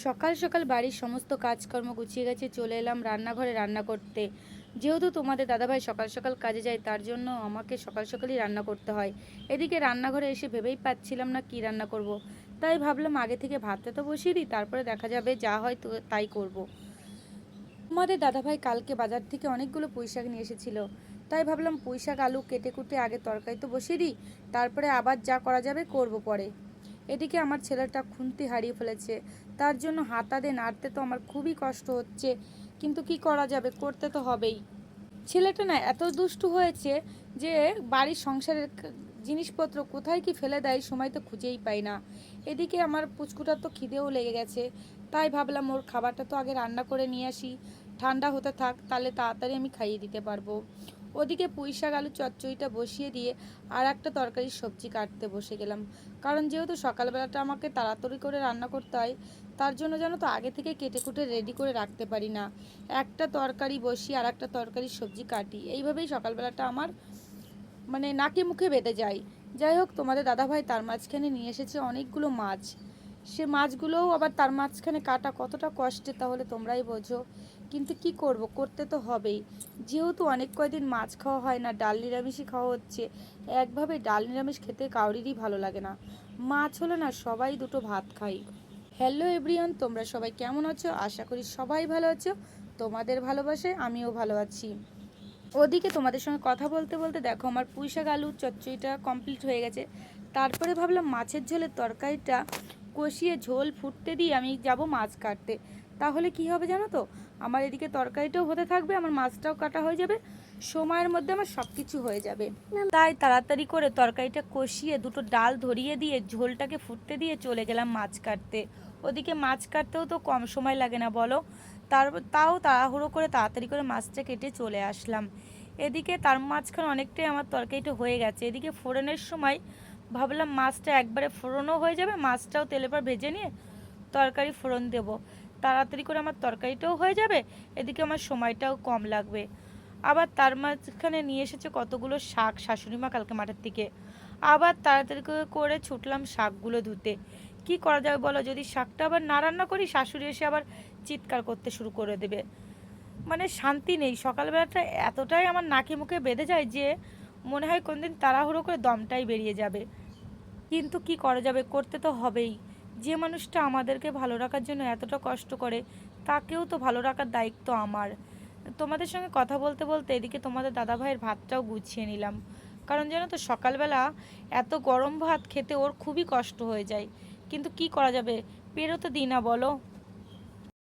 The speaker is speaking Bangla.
সকাল সকাল বাড়ির সমস্ত কাজকর্ম গুছিয়ে গেছে, চলে এলাম রান্নাঘরে রান্না করতে। যেহেতু তোমাদের দাদাভাই সকাল সকাল কাজে যায়, তার জন্য আমাকে সকাল সকালই রান্না করতে হয়। এদিকে রান্নাঘরে এসে ভেবেই পাচ্ছিলাম না কি রান্না করব। তাই ভাবলাম আগে থেকে ভাতটা তো বসিয়ে দিই, তারপরে দেখা যাবে, যা হয় তো তাই করব। তোমাদের দাদাভাই কালকে বাজার থেকে অনেকগুলো পুঁইশাক নিয়ে এসেছিল, তাই ভাবলাম পুঁইশাক আলু কেটে কুটে আগে তরকারি তো বসিয়ে দিই, তারপরে আবার যা করা যাবে করব পরে। এদিকে আমার ছেলেটা খুন্তি হারিয়ে ফেলেছে, তার জন্য হাতা দিয়ে নাড়তে তো আমার খুবই কষ্ট হচ্ছে, কিন্তু কি করা যাবে, করতে তো হবেই। ছেলেটা না এত দুষ্টু হয়েছে যে বাড়ির সংসারের জিনিসপত্র কোথায় কি ফেলে দেয় সময় তো খুঁজেই পাই না। এদিকে আমার পুচকুটার তো খিদেও লেগে গেছে, তাই ভাবলাম ওর খাবারটা তো আগে রান্না করে নিয়ে আসি, ঠান্ডা হতে থাক, তাহলে তাড়াতাড়ি আমি খাইয়ে দিতে পারবো। ওদিকে পুঁইশাক আলু চচ্চড়িটা বসিয়ে দিয়ে আর একটা তরকারির সবজি কাটতে বসে গেলাম। কারণ যেহেতু সকালবেলাটা আমাকে তাড়াতাড়ি করে রান্না করতে হয়, তার জন্য যেন তো আগে থেকে কেটে কুটে রেডি করে রাখতে পারি না। একটা তরকারি বসিয়ে আর একটা তরকারির সবজি কাটি, এইভাবেই সকালবেলাটা আমার মানে নাকে মুখে বেঁধে যায়। যাই হোক, তোমাদের দাদাভাই তার মাঝখানে নিয়ে এসেছে অনেকগুলো মাছ। সে মাছগুলোও আবার তার মাঝখানে কাটা কতটা কষ্টের তাহলে তোমরাই বোঝো। কিন্তু কি করব, করতে তো হবেই। যেহেতু অনেক কয়দিন মাছ খাওয়া হয় না, ডাল নিরামিষই খাওয়া হচ্ছে। একভাবে ডাল নিরামিষ খেতে কাউরিরই ভালো লাগে না। মাছ হলে না সবাই দুটো ভাত খাই। হ্যালো এভরিওয়ান, তোমরা সবাই কেমন আছো? আশা করি সবাই ভালো আছো। তোমাদের ভালোবাসায় আমিও ভালো আছি। ওদিকে তোমাদের সঙ্গে কথা বলতে বলতে দেখো আমার পুঁইশাক আলুর চচ্চড়িটা কমপ্লিট হয়ে গেছে। তারপরে ভাবলাম মাছের ঝোলের তরকারিটা কষিয়ে ঝোল ফুটতে দিয়ে আমি যাব মাছ কাটতে। তাহলে কি হবে জানো তো, আমার এদিকে তরকারিটাও হতে থাকবে, আমার মাছটাও কাটা হয়ে যাবে, সময়ের মধ্যে আমার সব কিছু হয়ে যাবে। তাই তাড়াতাড়ি করে তরকারিটা কষিয়ে দুটো ডাল ধরিয়ে দিয়ে ঝোলটাকে ফুটতে দিয়ে চলে গেলাম মাছ কাটতে। ওদিকে মাছ কাটতেও তো কম সময় লাগে না বলো। তাও তাড়াহুড়ো করে তাড়াতাড়ি করে মাছটা কেটে চলে আসলাম। এদিকে তার মাঝখানে অনেকটাই আমার তরকারিটা হয়ে গেছে। এদিকে ফোড়নের সময় ভাবলাম মাছটা একবারে ফোড়নও হয়ে যাবে, মাছটাও তেলের পর ভেজে নিয়ে তরকারি ফোড়ন দেব, তাড়াতাড়ি করে আমার তরকারিটাও হয়ে যাবে, এদিকে আমার সময়টাও কম লাগবে। আবার তার মাঝখানে নিয়ে এসেছে কতগুলো শাক শাশুড়ি মা কালকে মাঠের থেকে। আবার তাড়াতাড়ি করে ছুটলাম শাকগুলো ধুতে। কি করা যাবে বলো, যদি শাকটা আবার না রান্না করি শাশুড়ি এসে আবার চিৎকার করতে শুরু করে দেবে। মানে শান্তি নেই, সকালবেলাটা এতটাই আমার নাকে মুখে বেঁধে যায় যে মনে হয় কোনদিন তাড়াহুড়ো করে দমটাই বেরিয়ে যাবে। কিন্তু কি করা যাবে, করতে তো হবেই। যে মানুষটা আমাদেরকে ভালো রাখার জন্য এতটা কষ্ট করে, তাকেও তো ভালো রাখার দায়িত্ব আমার। তোমাদের সঙ্গে কথা বলতে বলতে এদিকে তোমাদের দাদাভাইয়ের ভাতটাও গুছিয়ে নিলাম। কারণ জানো তো সকালবেলা এত গরম ভাত খেতে ওর খুবই কষ্ট হয়ে যায়। কিন্তু কি করা যাবে, পেরো তো দিই না বলো।